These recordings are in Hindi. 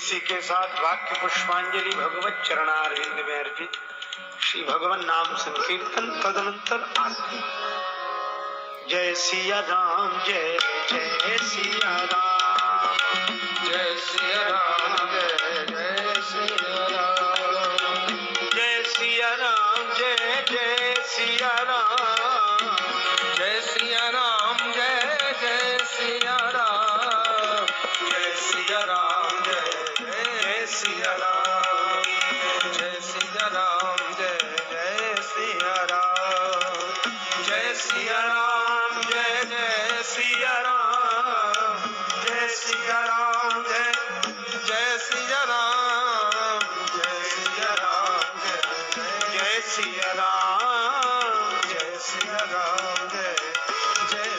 इसी के साथ वाक्य पुष्पांजलि भगवत चरणारविंद में अर्पित, श्री भगवान नाम संकीर्तन, तदनंतर आरती। जय सिया राम, जय जय सिया राम, जय सिया राम, जय जय सिया राम, जय सिया राम, जय जय सिया राम, जय सिया राम, जय जय सिया राम, जय सिया राम, जय जय सिया राम, जय सिया राम, जय जय सिया राम, जय सिया राम, जय जय सिया राम, जय सिया राम, जय जय सिया राम, जय सिया राम, जय सिया राम, जय सिया राम, जय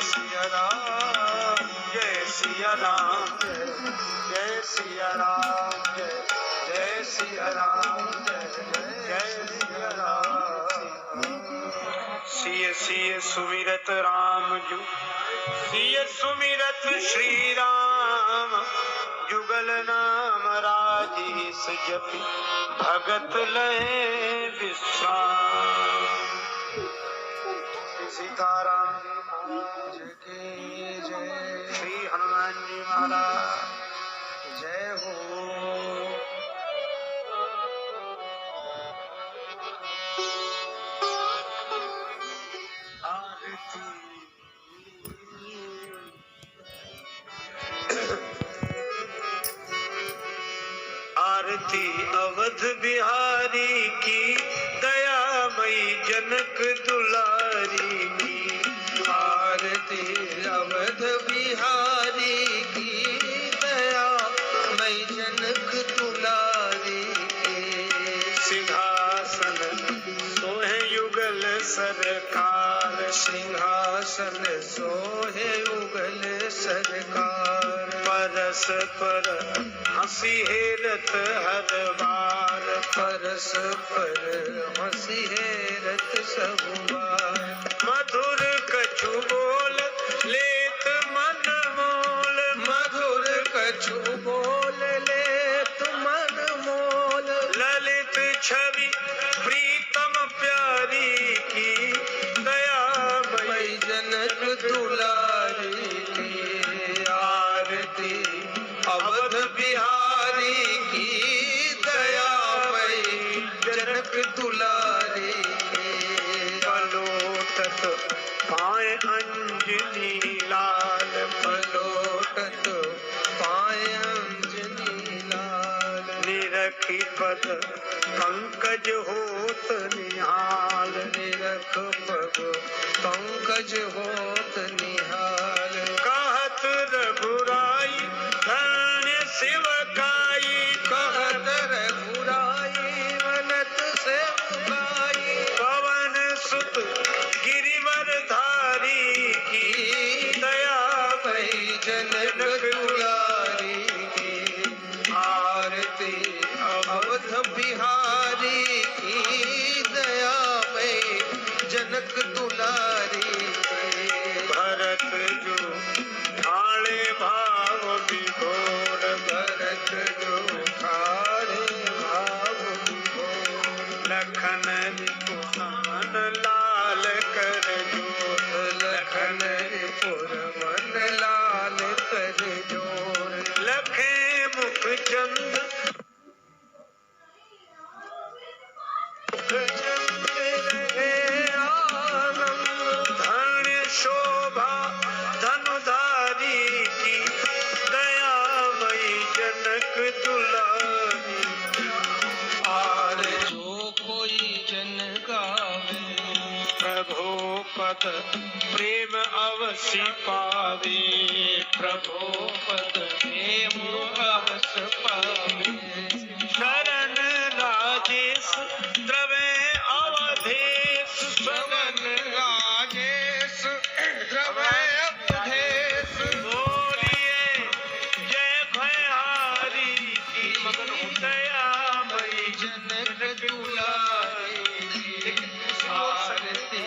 सिया राम, जय सिया राम, जय सिया राम, जय सिया राम, जय सिया राम। सिय सिय सुमिरत राम जु, सिय सुमिरत श्री राम, जुगल नाम राजेश जपि, भगत लय विश्राम। श्री सीताराम जी महाराज की जय, श्री हनुमान जी महाराज जय हो। आरती अवध बिहारी की, दयामयी जनक दुलारी की, आरती अवध बिहारी की, दयामयी जनक दुलारी की। सिंहासन सोहे युगल सरकार, सिंहासन सोहे युगल सरकार, परस पर हंसी हेरत हर बार, परस पर हंसी हेरत सब बार। मधुर कछु बोल लेत मन मोल, मधुर कछु बोल लेत मन मोल, ललित छवि प्रीतम प्यारी की, दयामयी जनक दुलारी की। आरती अवध बिहारी की, दयामयी जनक दुलारी की। पलोटत पाए अंजनी लाल, पलोटत पाए अंजनी लाल, निरखी पद पंकज होत निहाल, निरख पद पंकज होत निहाल। कहत रघुराई धन्य शिवकाई, कहत रघुराई वनत सेवकाई, पवन सुत गिरिवर धारी की, दयामयी जनक दुलारी की। आरती अवध बिहारी की, दयामयी जनक दुलारी की। भरत जो ठाणे भाव विभोर, भरत जो ठाणे भाव विभोर, लखन रिपुरमन लाल कर जोर, लखन रिपुरमन लाल कर जोर, लखे मुख चंद धन्य शोभा धनुधारी की, दयामयी जनक दुलारी। आर जो कोई जन गावे, प्रभु पद प्रेम अवसि पावे, प्रभु पद प्रेम अवसि पावे। शरण राजेश द्रवे अवधेश, शरण राजेश द्रवे अवधेश, बोलिए जय भयहारी की, दयामयी जनक दुलारी की। आरती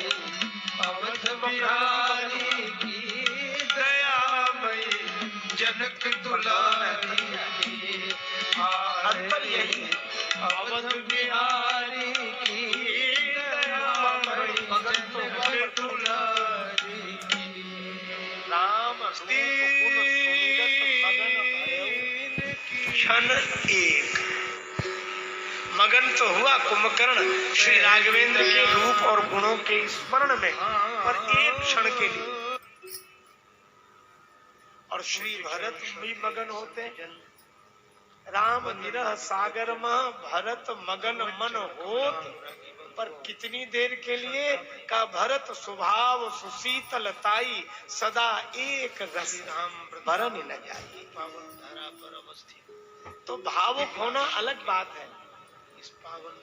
अवध बिहारी की, दयामयी जनक दुलारी की। अंतर यही है। अवध बिहारी की दया बड़ी, मगन तो हुए दुलारी की। राम क्षण एक मगन तो हुआ कुंभकर्ण श्री राघवेंद्र के रूप और गुणों के स्मरण में, पर एक क्षण के लिए। और श्री भरत भी मगन होते हैं। राम विरह सागर में भरत मगन मन होत, पर कितनी देर के लिए? का भरत स्वभाव सुशीतलताई, सदा एक रस भरन न जाई। पावन धारा पर अवस्थित तो भावुक होना अलग बात है इस पावन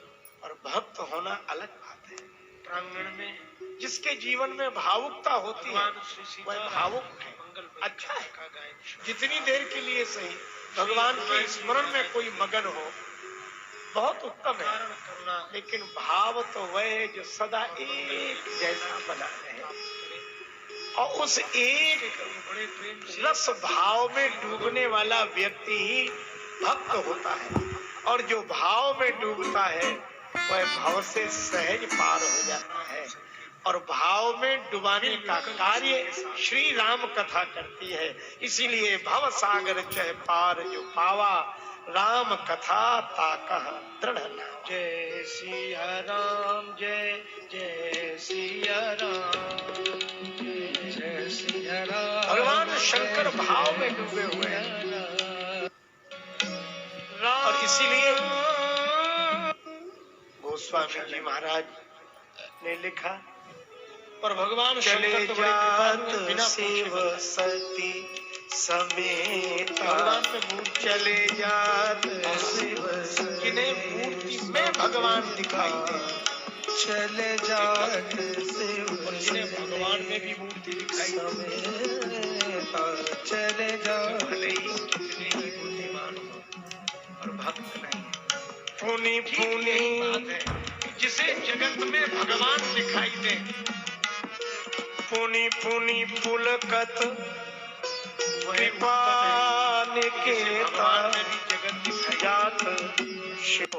और भक्त होना अलग बात है। प्रांगण में जिसके जीवन में भावुकता होती है भगवान श्री वह सीताराम भावुक है, मंगल अच्छा है। का गायन जितनी देर के लिए सही भगवान के स्मरण में कोई मगन हो, बहुत उत्तम है। कारण करुणा लेकिन भाव तो वह है जो सदा एक जैसा बना रहे, और उस एक बड़े प्रेम से रस भाव में डूबने वाला व्यक्ति ही भक्त होता है। और जो भाव में डूबता है वह भाव से सहज पार हो जाता है। और भाव में डुबाने का कार्य श्री राम कथा करती है। इसीलिए भव सागर चह पार जो पावा, राम कथा ताकह दृढ़ नावा। जय सिया राम, जय जय सिया राम, जय सिया राम। भगवान शंकर भाव में डूबे हुए हैं। और इसीलिए गोस्वामी जी महाराज ने लिखा, पर भगवान चले शंकर तो बड़े कृपालु हैं, बिना जात शिव पूछे सती समेत, भगवान में मूर्ति चले जात शिव जिन्हें मूर्ति में भगवान दिखाई दे, चले जात शिव और जिन्हें भगवान में भी मूर्ति दिखाई दे, चले जात भले ही कितने ही बुद्धिमान हो और भक्त नहीं है। पुनि पुनि बात है कि जिसे जगत में भगवान दिखाई दे, पुनि पुनि पुलकत कृपा निकेता भगवान में भी जगत दिखाई जात शिव।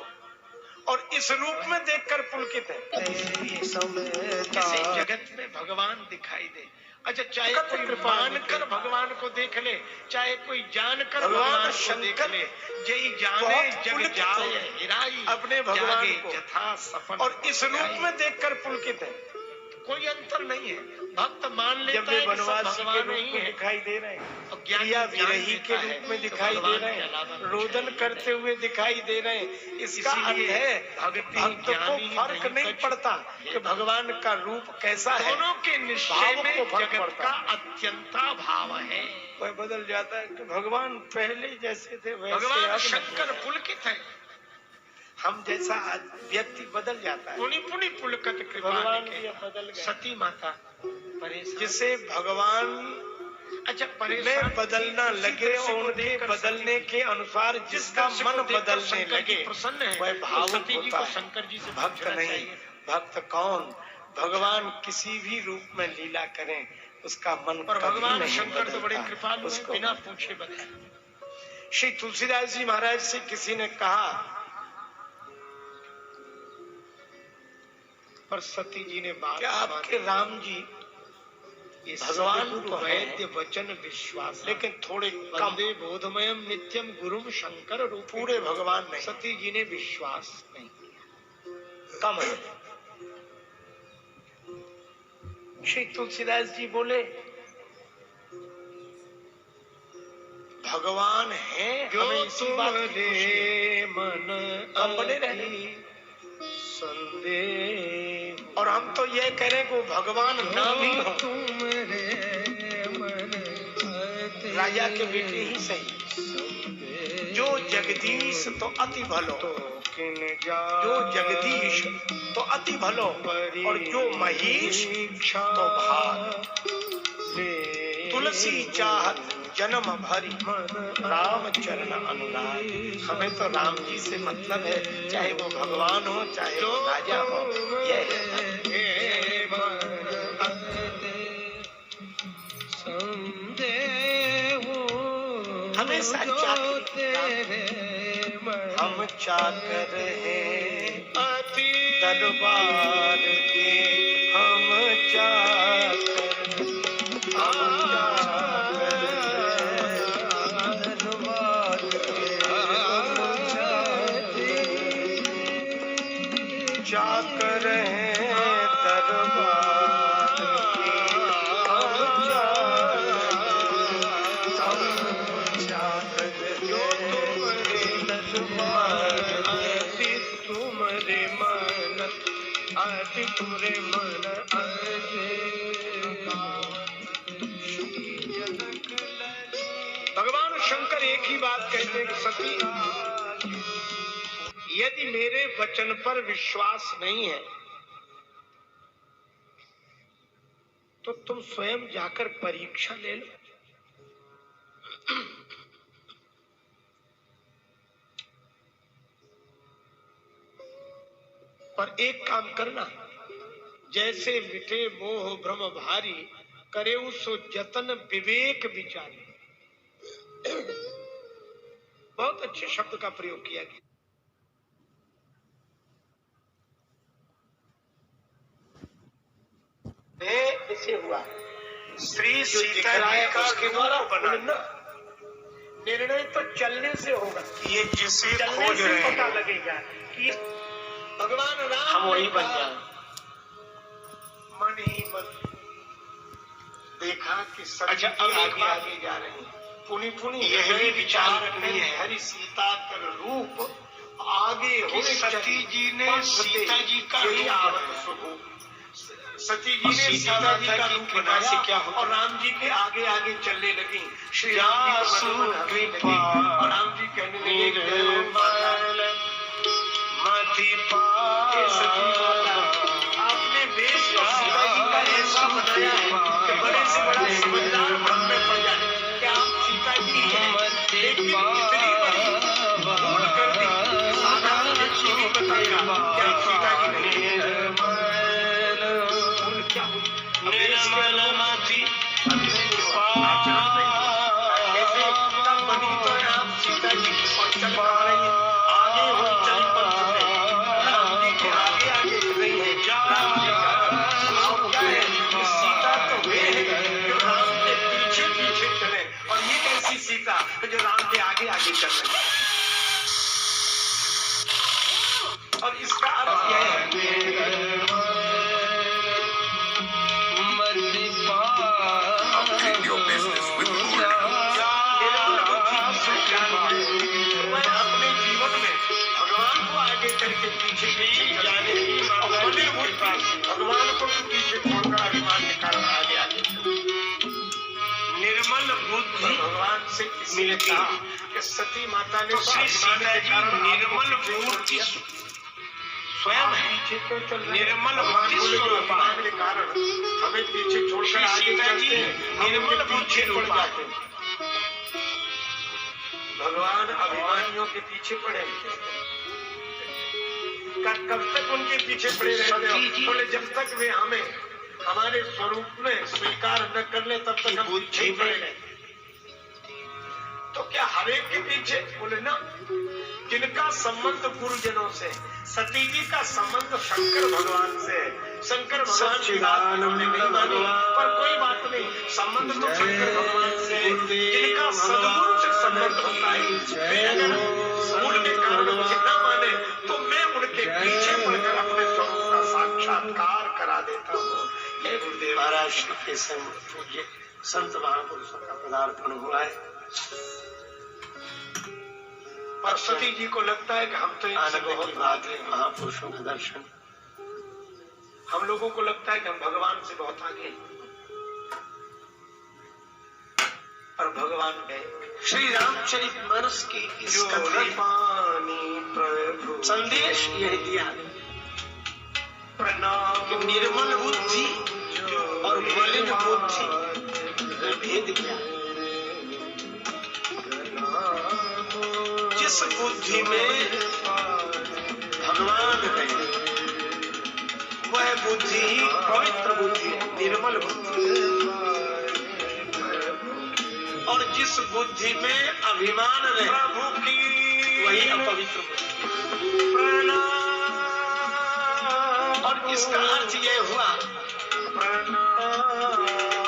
और इस रूप में देखकर पुलकित है। जिसे जगत में भगवान दिखाई दे। अच्छा, चाहे कोई मानकर भगवान को देख ले, चाहे कोई जानकर भगवान को देख ले, जय जाने जग जाए हिराई, अपने भगवान जागे को जथा सफल। और इस रूप में देखकर पुलकित है। कोई अंतर नहीं है। भक्त मान जब लेता वे है कि सब वनवासी के भगवान रूप ही में है, दिखाई दे रहे हैं, और ज्ञानी क्रिया जान विरही के लेता है रूप में तो दिखाई दे भगवान रहे के अलावा हैं, कुछ रोदन नहीं करते हुए दिखाई दे रहे हैं। इसका अर्थ इसीलिए है भक्ति भक्त को ज्ञानी फर्क नहीं नहीं पड़ता कि भगवान का रूप कैसा है। दोनों के निश्चय भावों में को फर्क जगत पड़ता का है। अत्यंता भाव है। वह बदल जाता है कि भगवान पहले जैसे थे वैसे भगवान अब नहीं शंकर है। पुलकित है। हम जैसा व्यक्ति बदल जाता है। पुनि पुनि पुलकत कृपा भगवान निके। भी अब बदल गए। सती माता परेशान, जिसे भगवान अच्छा में परेशान बदलना किसी लगे दृश्य और को उनके देखकर बदलने के अनुसार जिसका दृश्य मन को देखकर बदलने शंकर जी लगे प्रसन्न है, वह तो भावुक सती जी होता को है। शंकर जी से भक्त पूछना नहीं। चाहिए। भक्त कौन? भगवान किसी भी रूप में लीला करें उसका मन पर कभी भगवान नहीं शंकर तो बड़े बदलता। कृपालु हैं, उसको बिना पूछे बताए। श्री तुलसीदास जी महाराज से किसी ने कहा, पर सती जी ने बात क्या आपके राम जी भगवान तो है, वैद्य वचन विश्वास, लेकिन थोड़े कम, वंदे बोधमयम नित्यम गुरुम शंकर रूप। पूरे भगवान नहीं, सती जी ने विश्वास नहीं किया, कम है। श्री तुलसीदास जी बोले, भगवान है, जो हमें इसी बात की खुशी है। मन हम बने रहने। संदेह, और हम तो ये कह रहे हैं कि वो भगवान नाम ही हो, राजा के बेटे ही सही। जो जगदीश तो अति भलो, जो जगदीश तो अति भलो, और जो महीश तो भाग। तुलसी चाहत जन्म भरी, राम चरण अनुराग। हमें तो राम जी से मतलब है, चाहे वो भगवान हो चाहे वो राजा हो। यह हमेशा चाहते हम चाकर हैं अति दरबार के, हम चाकर दरबार के, चाकर हैं दरबार के, हम चाकर जो तुम्हारे मन आदि तुरे मन भगवान शंकर एक ही बात कहते हैं कि सती, यदि मेरे वचन पर विश्वास नहीं है तो तुम स्वयं जाकर परीक्षा ले लो। पर एक काम करना, जैसे मिटे मोह भ्रम भारी, करे सो जतन विवेक विचारी। बहुत अच्छे शब्द का प्रयोग किया गया। इसे हुआ श्री सीता जी का उसके द्वारा बनाना निर्णय तो चलने से होगा। ये जिसे खोज रहे हैं पता लगेगा कि भगवान राम हम वही बन जाए। मन ही मन देखा कि अच्छा अब आगे आगे जा रहे हैं, पुनी पुनी यही विचार रखनी है। हरि सीता कर रूप आगे हो, सती जी ने सीता जी का रूप, सती जी ने सीता जी का रूप बनाया क्या हो, और राम जी के आगे आगे चलने लगी। श्री राम जी को और राम जी कहने लगे आपने वेश और सीता जी का ऐसा बनाया है कि बड़े से बड़ा समझदार भ्रम में पड़ जाए। क्या आप सीता जी हैं, लेकिन इतनी बड़ी भूल कर दी साधारण व्यक्ति भी बताएगा क्या आप सीता जी नहीं है। भूल क्या हुई? ऐसे तब बनी तो है आप सीता जी और चल पा रही है आगे हो, चल पड़ चुके राम जी के आगे आगे नहीं है। राम जी का भाव क्या है? सीता तो वे है जो राम के पीछे पीछे चले, और ये कैसी सीता जो राम के आगे आगे चल रही है। और इसका अर्थ यह है अपने जीवन में भगवान को आगे करके पीछे जाने की भगवान को पीछे छोड़कर अभिमान के कारण आगे आगे निर्मल बुद्धि भगवान से मिलती है। सती माता ने श्री सीता जी निर्मल बुद्धि स्वयं पीछे तो चल निर्मल बुद्धि अभिमान के कारण हमें पीछे छोड़कर आगे चलते हैं, निर्मल पीछे पड़ जाते हैं। भगवान अभिमानियों के पीछे पड़े, कब तक उनके पीछे पड़े रहते हैं? बोले जब तक वे हमें हमारे स्वरूप में स्वीकार न कर ले तब तक हम पीछे ही पड़े रहे। तो क्या हर एक के पीछे? बोले ना, जिनका संबंध गुरुजनों से, सती जी का संबंध शंकर भगवान से है। शंकर भगवान की बात उन्होंने नहीं मानी, पर कोई बात नहीं, संबंध तो शंकर भगवान से है। जिनका सदगुरु से संबंध होता है, वे अगर मूल के कारण मुझे न माने तो मैं उनके पीछे पड़कर अपने स्वरूप का साक्षात्कार करा देता हूँ। हे गुरुदेव महाराज के पूज्य संत महापुरुषों का पदार्पण हुआ है। पर सती जी को लगता है कि हम तो आनंद की बात है महापुरुषों का दर्शन। हम लोगों को लगता है कि हम भगवान से बहुत आगे हैं, पर भगवान में श्री रामचरितमानस की इस कथा संदेश यह दिया कि निर्मल बुद्धि और मलिन बुद्धि भेद क्या? जिस बुद्धि में भगवान है वह बुद्धि पवित्र बुद्धि, निर्मल बुद्धि, और जिस बुद्धि में अभिमान है प्रभु की वही अपवित्र होती है। और इसका अर्थ यह हुआ,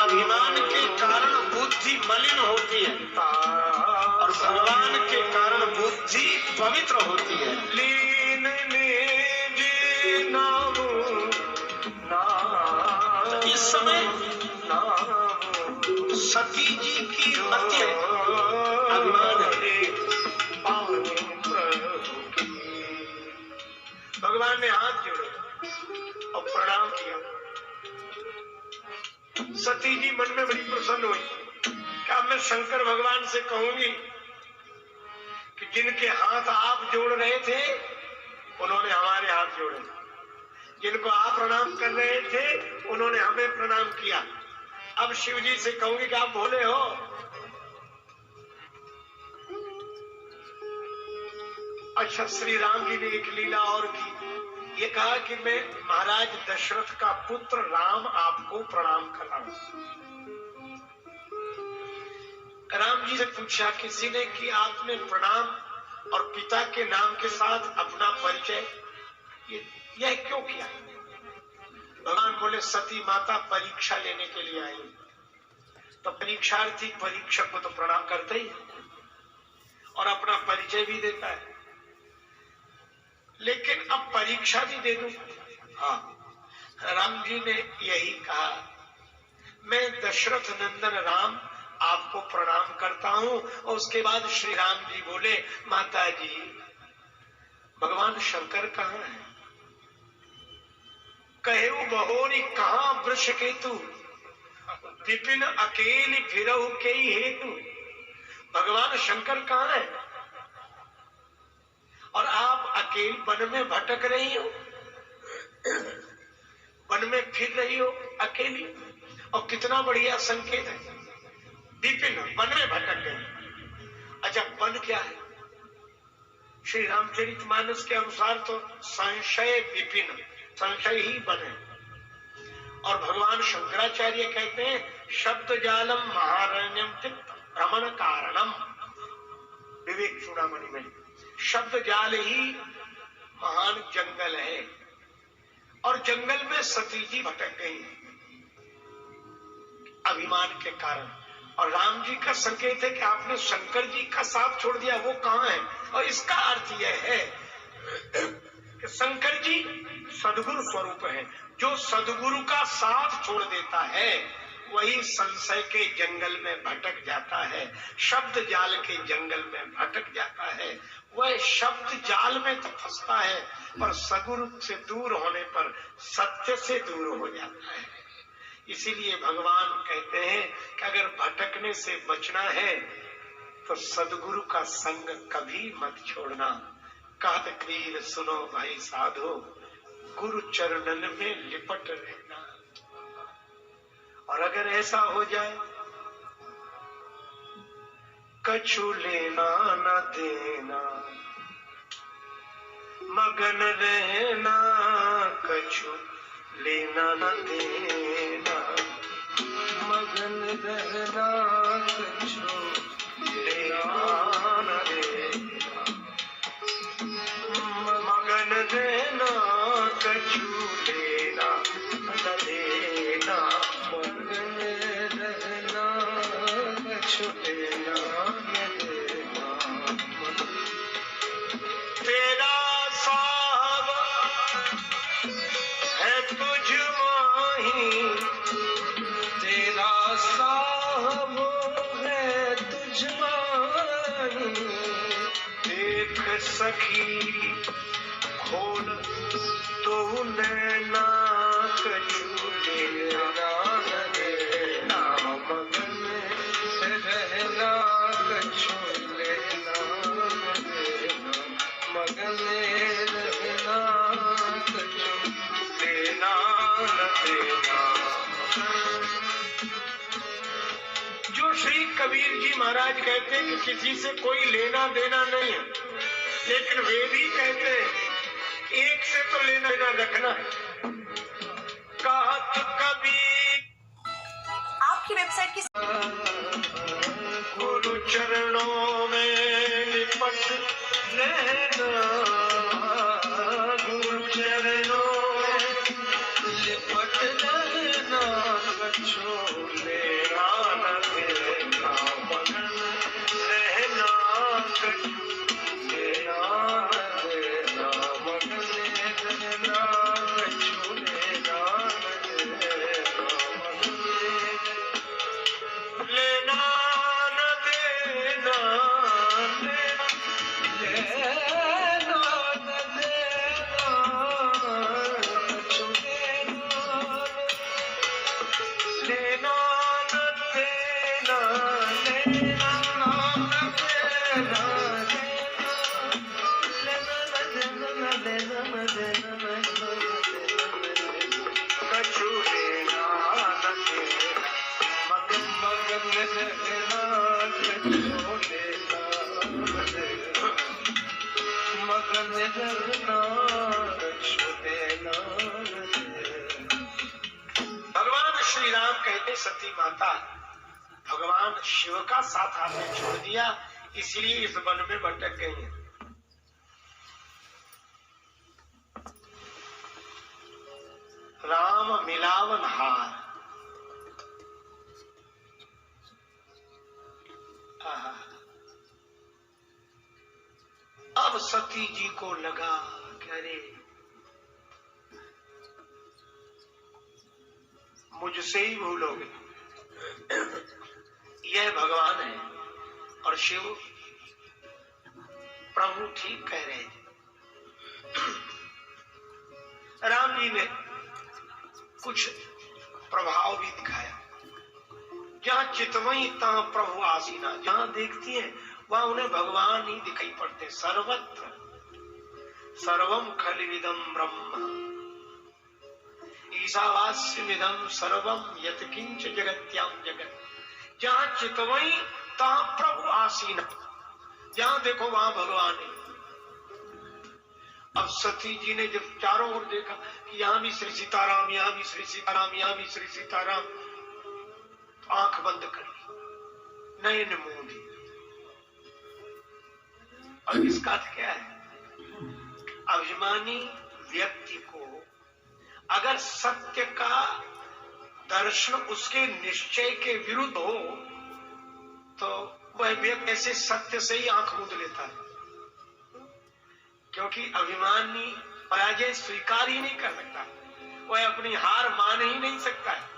अभिमान के कारण बुद्धि मलिन होती है और भगवान के कारण बुद्धि पवित्र होती है। लीन निज नाम नाम। इस समय सती जी की हत्या अभिमान है। भगवान ने हाथ जोड़े और प्रणाम किया। सती जी मन में बड़ी प्रसन्न हुई। क्या मैं शंकर भगवान से कहूंगी कि जिनके हाथ आप जोड़ रहे थे उन्होंने हमारे हाथ जोड़े, जिनको आप प्रणाम कर रहे थे उन्होंने हमें प्रणाम किया। अब शिव जी से कहूंगी कि आप भोले हो। अच्छा, श्री राम जी ने एक लीला और की। ये कहा कि मैं महाराज दशरथ का पुत्र राम आपको प्रणाम कर रहा हूं। राम जी से पूछा किसी ने कि आपने प्रणाम और पिता के नाम के साथ अपना परिचय यह क्यों किया? भगवान बोले सती माता परीक्षा लेने के लिए आई, तो परीक्षार्थी परीक्षक को तो प्रणाम करते ही और अपना परिचय भी देता है। लेकिन अब परीक्षा भी दे दूं। हाँ, राम जी ने यही कहा, मैं दशरथ नंदन राम आपको प्रणाम करता हूं। और उसके बाद श्री राम जी बोले, माता जी भगवान शंकर कहाँ है? कहेऊ बहोरी कहाँ वृष केतु, विपिन अकेली फिरऊ के हेतु। भगवान शंकर कहाँ है और आप अकेले वन में भटक रही हो, वन में फिर रही हो अकेली। और कितना बढ़िया संकेत है, विपिन वन में भटक गई। अच्छा, वन क्या है? श्री रामचरितमानस के अनुसार तो संशय विपिन, संशय ही वन है। और भगवान शंकराचार्य कहते हैं शब्द जालम महारण्यम चित्त भ्रमण कारणम। विवेक चूड़ामणि में शब्द जाल ही महान जंगल है और जंगल में सती जी भटक गई अभिमान के कारण। और राम जी का संकेत है कि आपने शंकर जी का साथ छोड़ दिया, वो कहाँ है? और इसका अर्थ यह है कि शंकर जी सदगुरु स्वरूप है। जो सदगुरु का साथ छोड़ देता है वही संशय के जंगल में भटक जाता है, शब्द जाल के जंगल में भटक जाता है। वह शब्द जाल में तो फंसता है पर सदगुरु से दूर होने पर सत्य से दूर हो जाता है। इसीलिए भगवान कहते हैं कि अगर भटकने से बचना है तो सदगुरु का संग कभी मत छोड़ना। कहत कबीर सुनो भाई साधो, गुरु चरणन में लिपट रहना। और अगर ऐसा हो जाए कछु लेना न देना, मगन रहना कछु लेना न देना, मगन रहना कछु लेना न देना, मगन रहना कछु लेना न देना, मगन रहना कछु लेना न देना। तेरा साहब है तुझ माही, तेरा साहब है तुझ माही, देख सखी खोल तो नैना कछु लेना न देना, मगन रहना कछु लेना न देना, मगन रहना कछु लेना न देना। जो श्री कबीर जी महाराज कहते हैं कि किसी से कोई लेना देना नहीं है, लेकिन वे भी कहते हैं एक से तो लेना देना रखना है। कहत कबीर आपकी वेबसाइट की गुरु चरणों में लिपट कछु लेना न देना, मगन मगन रहना, कछु लेना न देना, मगन रहना, कछु लेना न देना। भगवान श्री राम कहते सती माता भगवान शिव का साथ आपने छोड़ दिया, इसलिए इस वन में भटक गई है। राम मिलावन हार। अब सती जी को लगा कि अरे मुझसे ही भूल हो गई, यह भगवान है और शिव प्रभु ठीक कह रहे थे। राम जी ने कुछ प्रभाव भी दिखाया। जहां चितवई तहां प्रभु आसीना, जहां देखती है वहां उन्हें भगवान ही दिखाई पड़ते। सर्वत्र सर्वम खलिविदम ब्रह्म ईशावास्यमिदं सर्वम यत्किंच जगत्याम जगत। जहां चितवई तहां प्रभु आसीना, जहां देखो वहां भगवान है। अब सती जी ने जब चारों ओर देखा कि यहाँ भी श्री सीताराम, यहाँ भी श्री सीताराम, यहाँ भी श्री सीताराम, तो आंख बंद कर ली, नयन मूंदी। और इसका अर्थ क्या है? अभिमानी व्यक्ति को अगर सत्य का दर्शन उसके निश्चय के विरुद्ध हो तो वह व्यक्ति ऐसे सत्य से ही आंख मूंद लेता है, क्योंकि अभिमानी पराजय स्वीकार ही नहीं कर सकता, वह अपनी हार मान ही नहीं सकता है।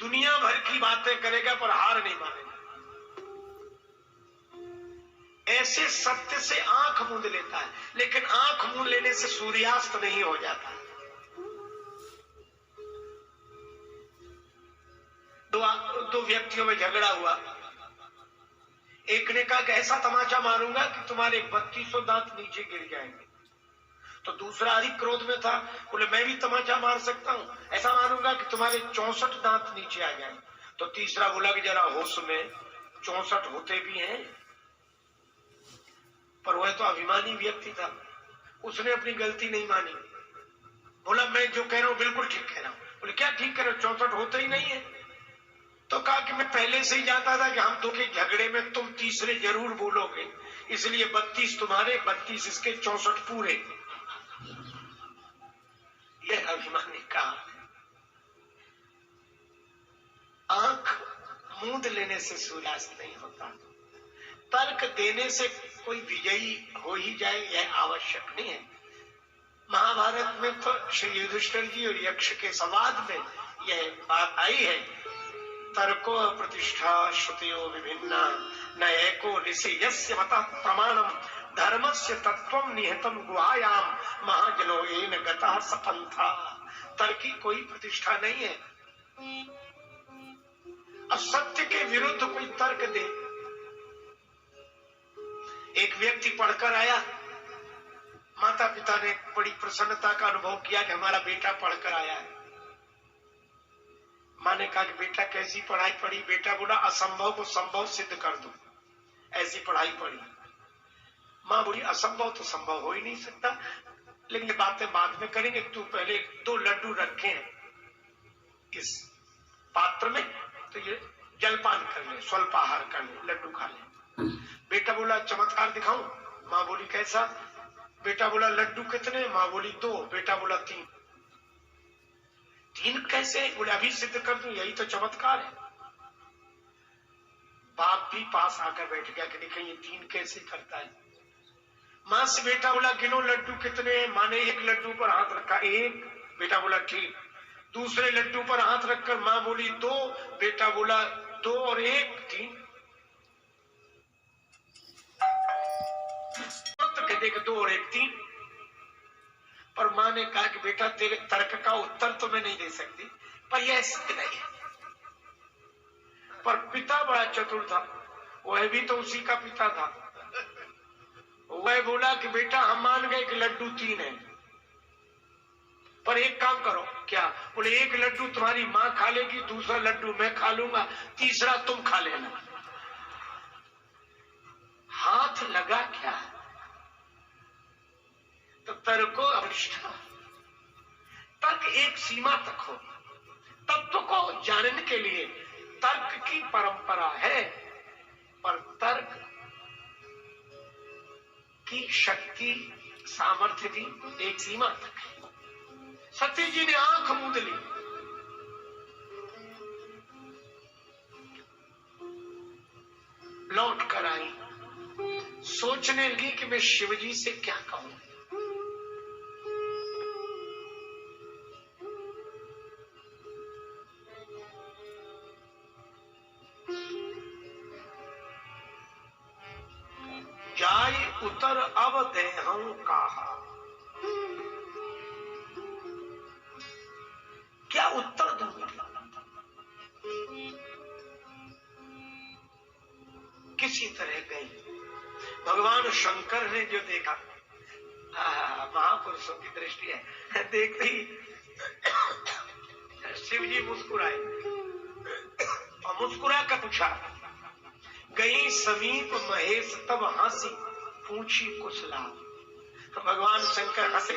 दुनिया भर की बातें करेगा पर हार नहीं मानेगा। ऐसे सत्य से आंख मूंद लेता है, लेकिन आंख मूंद लेने से सूर्यास्त नहीं हो जाता। दो व्यक्तियों में झगड़ा हुआ। एक ने कहा कि ऐसा तमाचा मारूंगा कि तुम्हारे 3200 दांत नीचे गिर जाएंगे। तो दूसरा अधिक क्रोध में था, बोले मैं भी तमाचा मार सकता हूं, ऐसा मारूंगा कि तुम्हारे 64 दांत नीचे आ जाएंगे। तो तीसरा बोला कि जरा होश में, 64 होते भी हैं। पर वह तो अभिमानी व्यक्ति था, उसने अपनी गलती नहीं मानी। बोला मैं जो कह रहा हूं बिल्कुल ठीक कह रहा हूं। बोले क्या ठीक कह रहे हो, 64 होते ही नहीं है। तो कहा कि मैं पहले से ही जानता था कि हम दो के झगड़े में तुम तीसरे जरूर बोलोगे, इसलिए 32 तुम्हारे, 32 इसके, 64 पूरे। यह अभिमानी का आंख मूंद लेने से सूर्यास्त नहीं होता। तर्क देने से कोई विजयी हो ही जाए यह आवश्यक नहीं है। महाभारत में तो श्री युधिष्ठिर जी और यक्ष के संवाद में यह बात आई है, तर्को प्रतिष्ठा श्रुतियो विभिन्ना न एको ऋषि यस्य मतः प्रमाणम धर्मस्य तत्वम निहितम गुहायाम महाजनो येन गतः सपंथा। तर्क की कोई प्रतिष्ठा नहीं है। अब सत्य के विरुद्ध कोई तर्क दे। एक व्यक्ति पढ़कर आया, माता पिता ने बड़ी प्रसन्नता का अनुभव किया कि हमारा बेटा पढ़कर आया है। माँ ने कहा कि बेटा कैसी पढ़ाई पढ़ी? बेटा बोला असंभव को संभव सिद्ध कर दो, ऐसी पढ़ाई पढ़ी। माँ बोली असंभव तो संभव हो ही नहीं सकता, लेकिन ये बातें बाद में करेंगे, तू पहले 2 लड्डू रखे हैं इस पात्र में, तो ये जलपान कर ले, स्वल्पाहार कर ले, लड्डू खा ले। बेटा बोला चमत्कार दिखाऊं? माँ बोली कैसा? बेटा बोला लड्डू कितने? माँ बोली 2। बेटा बोला 3। 3 कैसे? बोले अभी सिद्ध कर दूं, यही तो चमत्कार है। बाप भी पास आकर बैठ गया कि देखें ये 3 कैसे करता है। माँ से बेटा बोला गिनो लड्डू कितने? माँ ने 1 लड्डू पर हाथ रखा, 1। बेटा बोला ठीक। दूसरे लड्डू पर हाथ रखकर माँ बोली 2। बेटा बोला 2 और 1 3। तो कहते 2 और 1 3। पर माँ ने कहा कि बेटा तेरे तर्क का उत्तर तो मैं नहीं दे सकती, पर यह सत्य नहीं है। पर पिता बड़ा चतुर था, वह भी तो उसी का पिता था। वह मैं बोला कि बेटा हम मान गए कि लड्डू 3 है, पर एक काम करो। क्या? बोले एक लड्डू तुम्हारी माँ खा लेगी, दूसरा लड्डू मैं खा लूंगा, तीसरा तुम खा लेना। हाथ लगा क्या? तो तर्को अविष्ठा, तर्क एक सीमा तक हो। तत्व को जानने के लिए तर्क की परंपरा है, पर तर्क की शक्ति सामर्थ्य भी एक सीमा तक है। सती जी ने आंख मूंद ली, लौट कर आई, सोचने लगी कि मैं शिवजी से क्या कहूं। जाई उतर अब देहं कहा, क्या उत्तर दूंगी? किसी तरह गई। भगवान शंकर ने जो देखा, महापुरुषों की दृष्टि है, देखते ही शिव जी मुस्कुराए और मुस्कुरा कर पूछा, गई समीप महेश तब हंसी पूछी कुशला। तो भगवान शंकर हंसे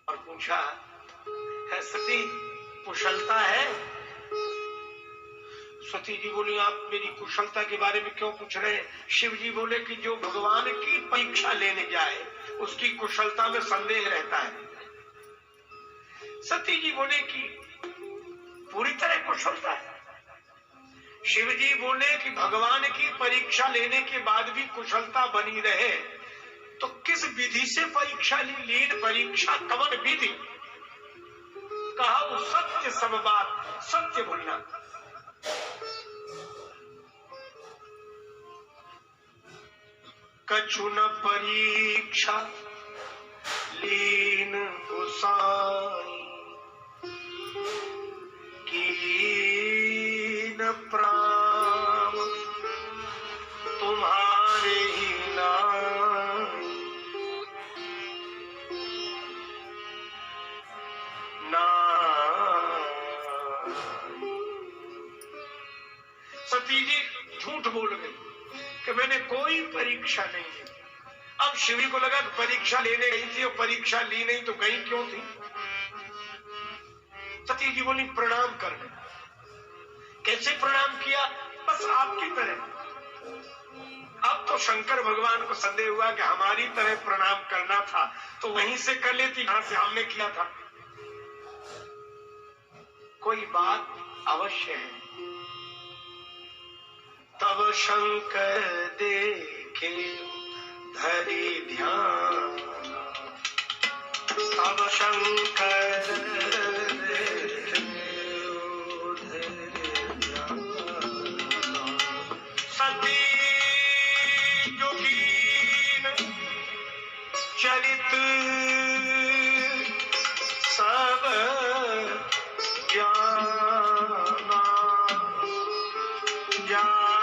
और पूछा, है सती कुशलता है? सती जी बोली, आप मेरी कुशलता के बारे में क्यों पूछ रहे हैं? शिव जी बोले कि जो भगवान की परीक्षा लेने जाए उसकी कुशलता में संदेह रहता है। सती जी बोले कि पूरी तरह कुशलता है। शिव जी बोले कि भगवान की परीक्षा लेने के बाद भी कुशलता बनी रहे तो किस विधि से परीक्षा ली? लीन परीक्षा कवन विधि? कहा सत्य सब बात, सत्य बोलना। कछु न परीक्षा लीन गुसाई, कीन प्राण तुम्हारे ही नाई, सती जी झूठ बोल गई कि मैंने कोई परीक्षा नहीं ली। अब शिवी को लगा कि परीक्षा लेने गई थी और परीक्षा ली नहीं तो गई क्यों थी? सती जी बोली, प्रणाम कर गए। कैसे प्रणाम किया? बस आपकी तरह। अब तो शंकर भगवान को संदेह हुआ कि हमारी तरह प्रणाम करना था तो वहीं से कर लेती जहां से हमने किया था। कोई बात अवश्य है। तब शंकर देखे धरि ध्यान, तब शंकर सती जोगीन चरित सब जाना, जाना